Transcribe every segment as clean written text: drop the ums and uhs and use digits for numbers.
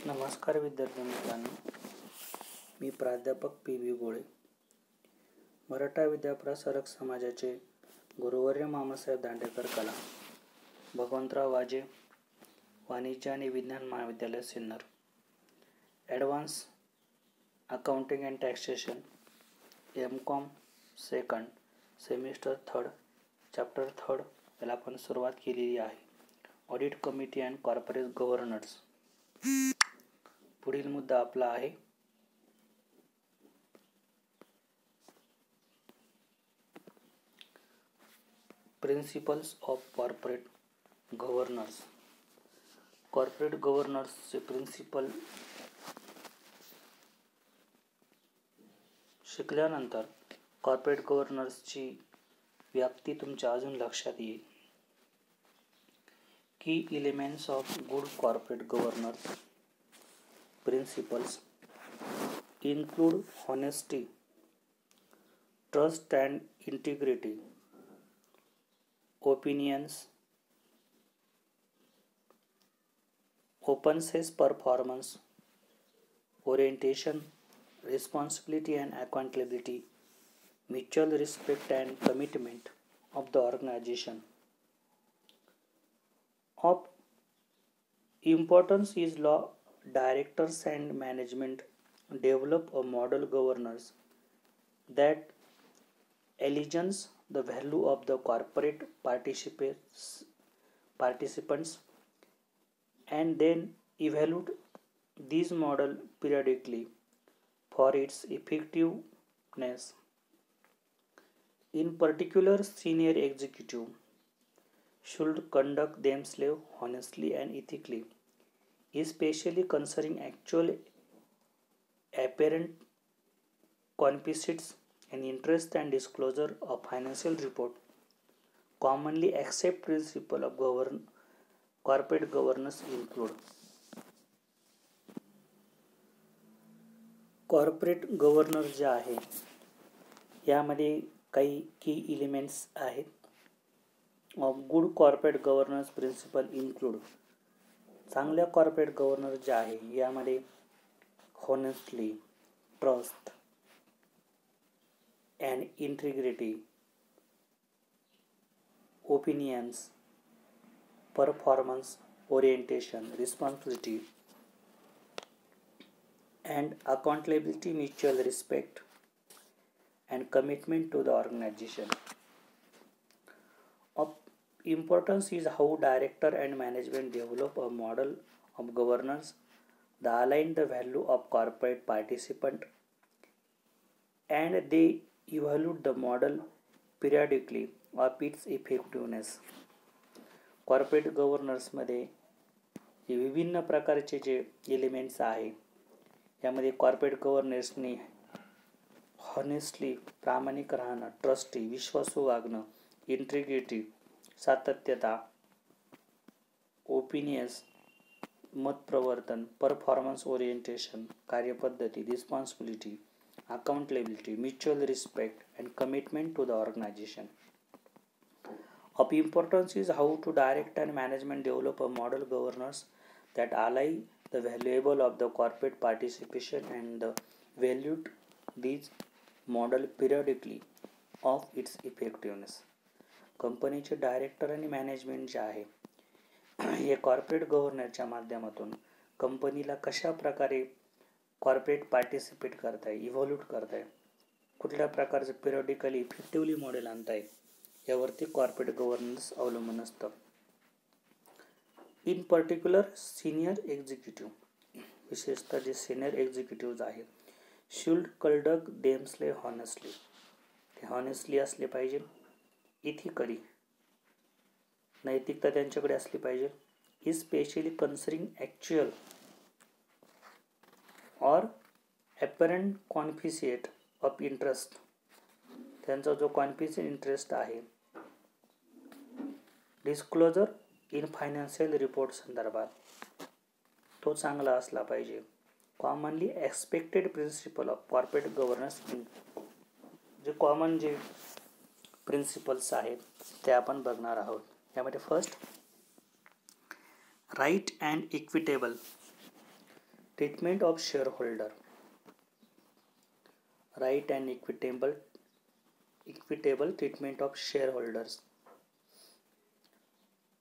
नमस्कार विद्यार्थी मित्रांनो, मी प्राध्यापक पी.व्ही. गोळे, मराठा विद्याप्रसारक समाजाचे गुरुवर्य मामासाहेब दांडेकर कला, भगवंतराव वाजे, वाणिज्य आणि विज्ञान महाविद्यालय Sinnar, advance accounting and taxation, M.Com second semester third, chapter third याला आपण सुरुवात केलेली आहे. Audit committee and corporate governance. पुढील मुद्दा आपला आहे principles of corporate governance. Corporate गव्हर्नन्सचे प्रिन्सिपल शिकल्यानंतर कॉर्पोरेट गव्हर्नन्सची व्याप्ती तुमच्या अजून लक्षात येईल. Key elements of good corporate governance principles include honesty, trust and integrity, opinions, openness, performance, orientation, responsibility and accountability, mutual respect and commitment of the organization. Of importance is law. Directors and management develop a model governance that aligns the value of the corporate participants and then evaluate this model periodically for its effectiveness. In particular, senior executive should conduct themselves honestly and ethically, especially concerning actual apparent conflicts and interest and disclosure of financial report. Commonly accepted principles of corporate governance include corporate governance जे आहे यामध्ये काही key elements आहेत. Of good corporate governance principle include. चांगल्या corporate governance जे आहे यामध्ये honestly, trust and integrity, opinions, performance, orientation, responsibility and accountability, mutual respect and commitment to the organisation. Importance is how director and management develop a model of governance that align the value of corporate participant and they evaluate the model periodically of its effectiveness. Corporate गव्हर्नन्समध्ये विभिन्न प्रकारचे जे elements आहे यामध्ये corporate गव्हर्नन्सने honestly प्रामाणिक राहणं, trustee विश्वासू वागणं, इंटिग्रिटी सातत्यता, ओपिनियन्स मत प्रवर्तन, परफॉर्मन्स ओरिएंटेशन कार्यपद्धती, responsibility, accountability, mutual respect and commitment to the organisation. Of importance is how to direct and management develop a model governance that align the valuable of the corporate participation and evaluate these model periodically of its effectiveness. कंपनीचे director आणि management जे आहे हे corporate गव्हर्नन्सच्या माध्यमातून कंपनीला कशा प्रकारे corporate participate करताय, इव्हॉल्यूट करताय, कुठल्या प्रकारचं पिरियडिकली इफेक्टिव्हली मॉडेल आणताय यावरती कॉर्पोरेट गव्हर्नन्स अवलंबून असतं. इन पर्टिक्युलर सिनियर एक्झिक्युटिव्ह, विशेषतः जे सिनियर एक्झिक्युटिव्ह आहेत, शुड कंडक्ट देमसेल्फ हॉनेस्टली, ते हॉनेस्टली असले पाहिजे, इथिकली नैतिकता त्यांच्याकडे असली पाहिजे, especially considering actual or apparent conflict of interest, त्यांचा जो कॉन्फ्लिक्ट इंटरेस्ट आहे डिस्क्लोजर इन फायनान्शियल रिपोर्ट संदर्भात तो चांगला असला पाहिजे. Commonly expected principle of corporate governance, जे कॉमन जे प्रिन्सिपल्स आहेत ते आपण बघणार आहोत. यामध्ये first, right and equitable. Treatment of shareholder. Right and equitable treatment of shareholders.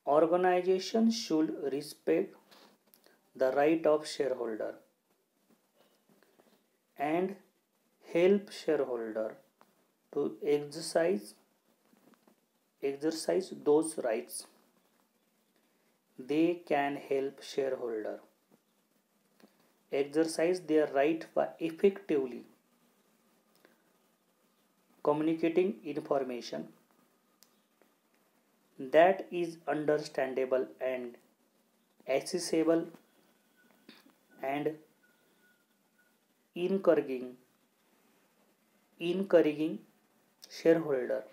Organization should respect the right of shareholder and help shareholder to exercise those rights. They can help shareholder exercise their right by effectively communicating information that is understandable and accessible, and encouraging shareholder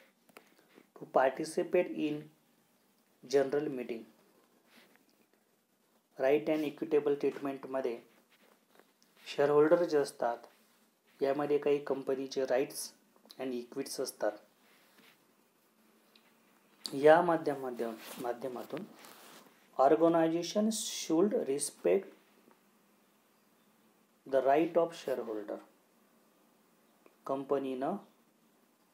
to participate in general meeting. Right and equitable ट्रीटमेंटमध्ये shareholder जे असतात यामध्ये काही कंपनीचे rights and इक्विट्स असतात. या माध्यमातून organisation should respect the right of shareholder.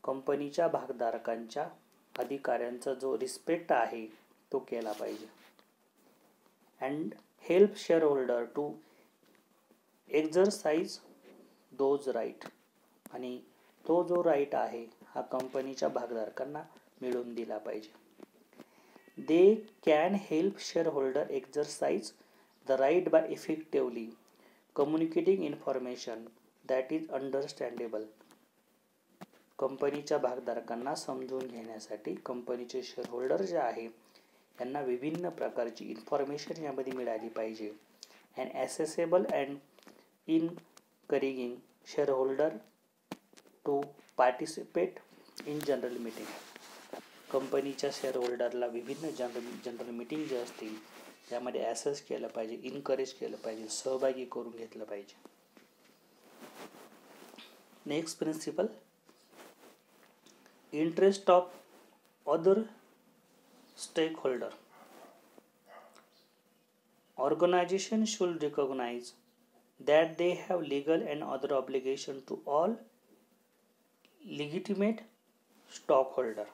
कंपनीच्या भागधारकांच्या अधिकाऱ्यांचा जो रिस्पेक्ट आहे तो केला पाहिजे. And help shareholder to exercise those right. आणि तो जो राईट आहे हा कंपनीच्या भागधारकांना मिळवून दिला पाहिजे. They can help shareholder exercise the right by effectively communicating information that is understandable. कंपनीच्या भागधारकांना समजून घेण्यासाठी कंपनीचे शेअरहोल्डर जे आहे यांना विभिन्न प्रकारची इन्फॉर्मेशन यामध्ये मिळाली पाहिजे. And accessible and encouraging shareholder to participate in general meeting. कंपनीच्या शेअरहोल्डरला विभिन्न जनरल मीटिंग जे असतील त्यामध्ये ॲसेस केलं पाहिजे, इनकरेज केलं पाहिजे, सहभागी करून घेतलं पाहिजे. Next principle, interest of other stakeholder. Organization should recognize that they have legal and other obligation to all legitimate stockholder.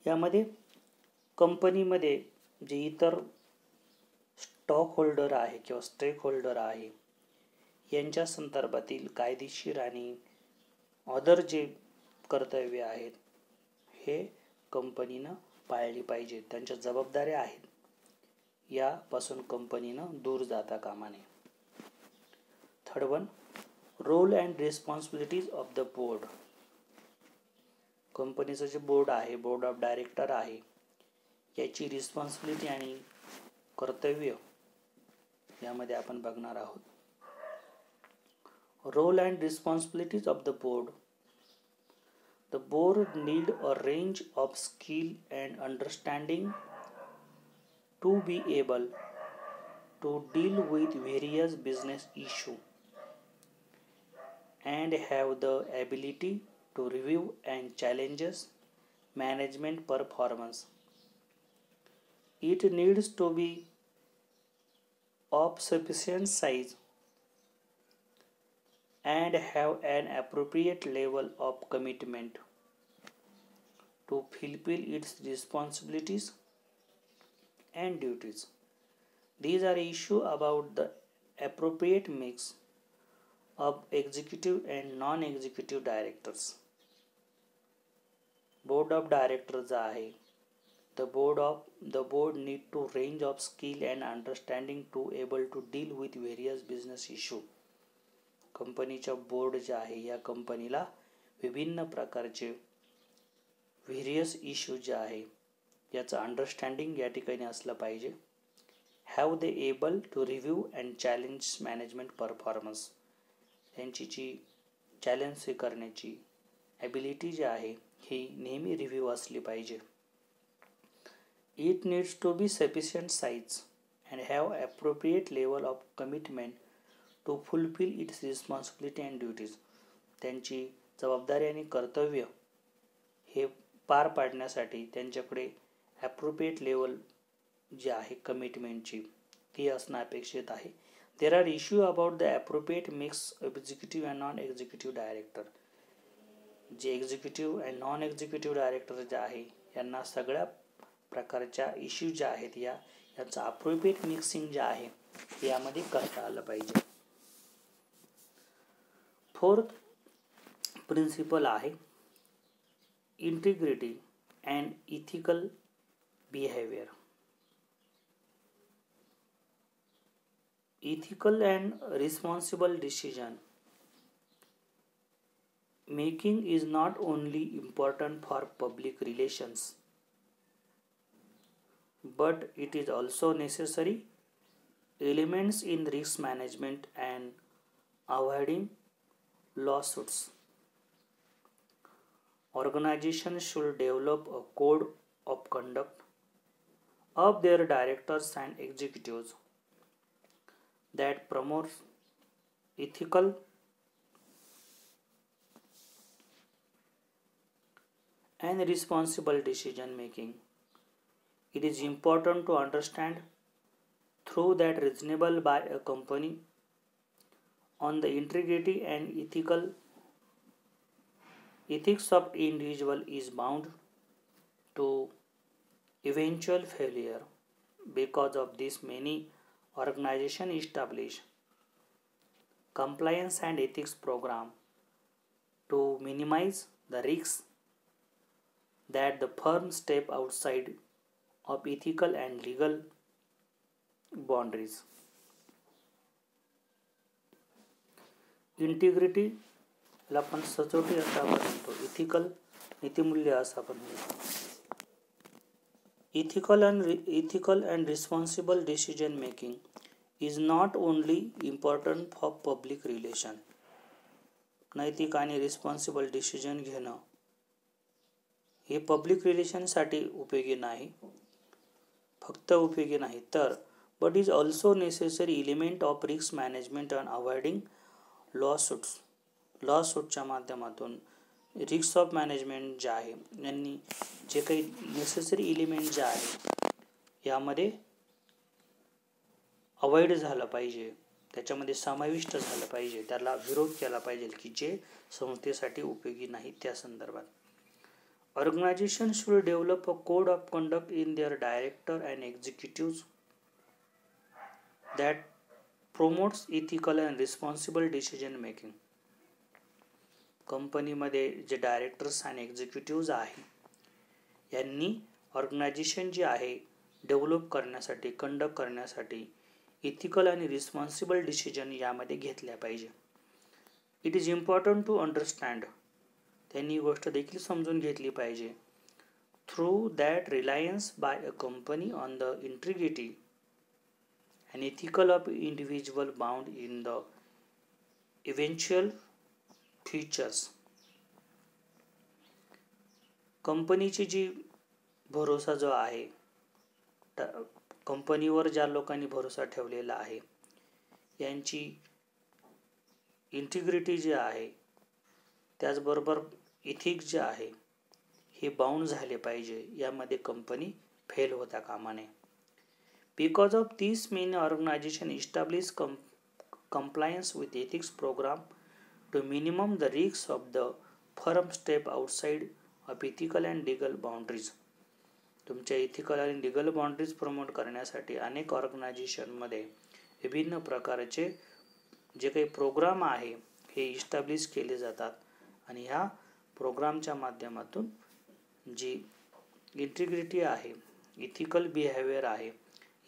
यामध्ये कंपनीमध्ये जे इतर स्टॉक होल्डर आहे किंवा स्टेक होल्डर आहे यांच्या संदर्भातील कायदेशीर आणि अदर जे कर्तव्य आहेत हे कंपनीनं पाळली पाहिजे. त्यांच्या जबाबदाऱ्या आहेत यापासून कंपनीनं दूर जाता कामा नये. Third one, role and responsibilities of the board. कंपनीचं जे बोर्ड आहे, बोर्ड ऑफ डायरेक्टर आहे, याची रिस्पॉन्सिबिलिटी आणि कर्तव्य यामध्ये आपण बघणार आहोत. Role and responsibilities of the board. The board need a range of skill and understanding to be able to deal with various business issues and have the ability to review and challenges management performance. It needs to be of sufficient size and have an appropriate level of commitment to fulfill its responsibilities and duties. These are issues about the appropriate mix of executive and non-executive directors. Board of directors आहे, the board need to range of skill and understanding to able to deal with various business issue. कंपनीच्या board जे आहे या कंपनीला विभिन्न प्रकारचे various issue जे आहे याचं अंडरस्टँडिंग या ठिकाणी असलं पाहिजे. Have they able to review and challenge management performance. त्यांची जी चॅलेंज स्वीकारण्याची ॲबिलिटी जी आहे ही नेहमी रिव्ह्यू असली पाहिजे. It needs to be sufficient size and have appropriate level of commitment to fulfil its responsibility and duties. त्यांची जबाबदारी आणि कर्तव्य हे पार पाडण्यासाठी त्यांच्याकडे ॲप्रोप्रिएट लेवल जी आहे कमिटमेंटची हे असणं अपेक्षित आहे. There are issue about the appropriate mix executive and non executive director. जे executive and non executive director जे आहे यांना सगळ्या प्रकारच्या इश्यू ज्या आहेत याचं अप्रोप्रिएट मिक्सिंग जे आहे यामध्ये करता आलं पाहिजे. फोर्थ प्रिन्सिपल आहे integrity and ethical behaviour. Ethical and responsible decision making is not only important for public relations, but it is also necessary elements in risk management and avoiding lawsuits. Organizations should develop a code of conduct of their directors and executives that promotes ethical and responsible decision making. It is important to understand through that reasonable by a company on the integrity and ethics of individual is bound to eventual failure. Because of this, many organizations establish compliance and ethics program to minimize the risks that the firm step outside of ethical and legal boundaries. Integrity ला आपण सचोटी असं आपण म्हणतो, ethical नीतिमूल्य असं आपण म्हणतो. Ethical and responsible decision making is not only important for public relation. नैतिक आणि रिस्पॉन्सिबल डिसिजन घेणं हे पब्लिक रिलेशनसाठी उपयोगी नाही, फक्त उपयोगी नाही तर but is also necessary element of risk management and avoiding लॉसूटच्या माध्यमातून रिस्क ऑफ मॅनेजमेंट जे आहे यांनी जे काही नेसेसरी एलिमेंट जे आहे यामध्ये अवॉइड झालं पाहिजे, त्याच्यामध्ये समाविष्ट झालं पाहिजे, त्याला विरोध केला पाहिजे की जे संस्थेसाठी उपयोगी नाही. त्या संदर्भात organisation should develop a code of conduct in their director and executive that promotes ethical and responsible decision making. कंपनीमध्ये जे डायरेक्टर्स आणि एक्झिक्युटिव्ह आहे यांनी ऑर्गनायझेशन जे आहे डेव्हलप करण्यासाठी, कंडक्ट करण्यासाठी इथिकल आणि रिस्पॉन्सिबल डिसिजन यामध्ये घेतल्या पाहिजे. It is important to understand, त्यांनी ही गोष्ट देखील समजून घेतली पाहिजे. Through that reliance by a company on the integrity and ethical of individual bound in the eventual features. कंपनीची जी भरोसा जो आहे, कंपनीवर ज्या लोकांनी भरोसा ठेवलेला आहे यांची इंटिग्रिटी जी आहे त्याचबरोबर इथिक्स जे आहे हे बाउंड झाले पाहिजे, यामध्ये कंपनी फेल होता कामा नये. Because of this many organisation establish compliance with ethics program to minimum the risks of the firm step outside of ethical and legal boundaries. तुमच्या इथिकल आणि लिगल बाउंड्रीज प्रमोट करण्यासाठी अनेक ऑर्गनायझेशनमध्ये विभिन्न प्रकारचे जे काही प्रोग्राम आहे हे इस्टॅब्लिश केले जातात आणि ह्या प्रोग्रामच्या माध्यमातून जी इंटिग्रिटी आहे, इथिकल बिहेवियर आहे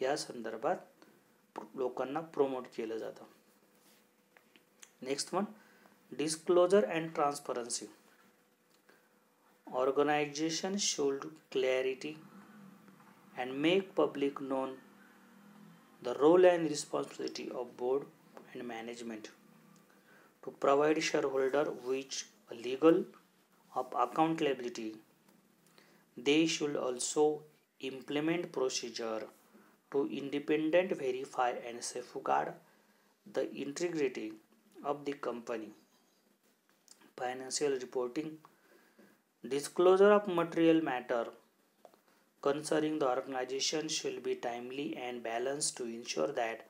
या संदर्भात लोकांना प्रोमोट केलं जातं. Next one, disclosure and transparency. Organization should clarity and make public known the role and responsibility of board and management to provide shareholder with a legal of accountability. They should also implement procedure to independent verify and safeguard the integrity of the company. Financial reporting, disclosure of material matter concerning the organization should be timely and balanced to ensure that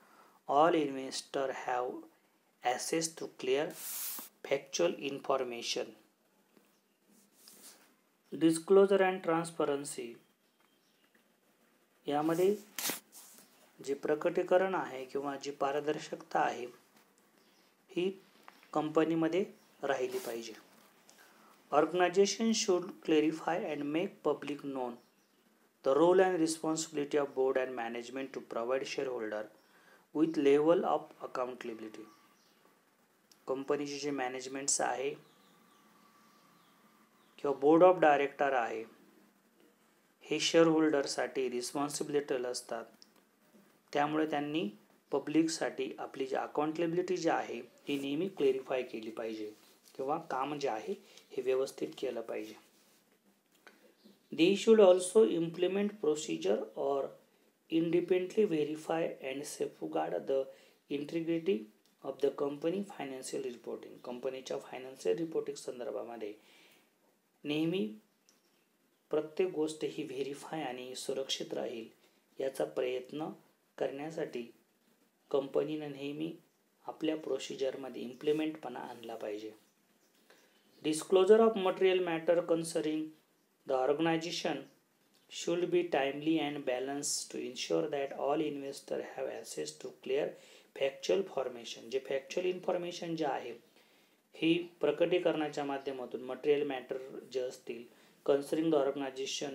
all investors have access to clear, factual information. Disclosure and transparency यामध्ये जे प्रकटीकरण आहे किंवा जी पारदर्शकता आहे ही कंपनीमध्ये राहिली पाहिजे. Organization should clarify and make public known the role and responsibility of board and management to provide shareholder with level of accountability. कंपनीचे जे मॅनेजमेंट्स आहे किंवा बोर्ड ऑफ डायरेक्टर आहे हे शेअरहोल्डरसाठी रिस्पॉन्सिबिलिटी असतात. त्यामुळे त्यांनी पब्लिकसाठी आपली जी अकाउंटेबिलिटी जी आहे ती नेहमी क्लेरिफाय केली पाहिजे किंवा काम जे आहे हे व्यवस्थित केलं पाहिजे. They should also implement procedure or independently verify and safeguard the integrity of the company financial reporting. कंपनीच्या फायनान्शियल रिपोर्टिंग संदर्भामध्ये नेहमी प्रत्येक गोष्ट ही व्हेरीफाय आणि सुरक्षित राहील याचा प्रयत्न करण्यासाठी कंपनीनं नेहमी आपल्या प्रोसिजरमध्ये इम्प्लिमेंटपणा आणला पाहिजे. Disclosure of material matter concerning the organization should be timely and balanced to ensure that all investors have access to clear factual information. जे फॅक्च्युअल इन्फॉर्मेशन जे आहे ही प्रकटीकरणाच्या माध्यमातून मटेरियल मॅटर जे असतील concerning the organization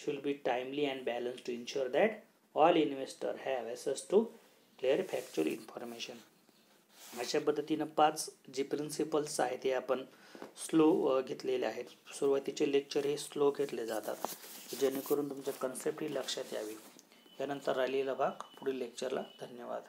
should be timely and balanced to ensure that all investors have access to clear factual information. अशा पद्धतीनं 5 जे principles आहेत ते आपण स्लो घेतलेले आहेत. सुरुवातीचे लेक्चर हे स्लो घेतले जातात जेणेकरून तुमच्या कन्सेप्ट ही लक्षात यावी. यानंतर राहिलेला भाग पुढील लेक्चरला. धन्यवाद.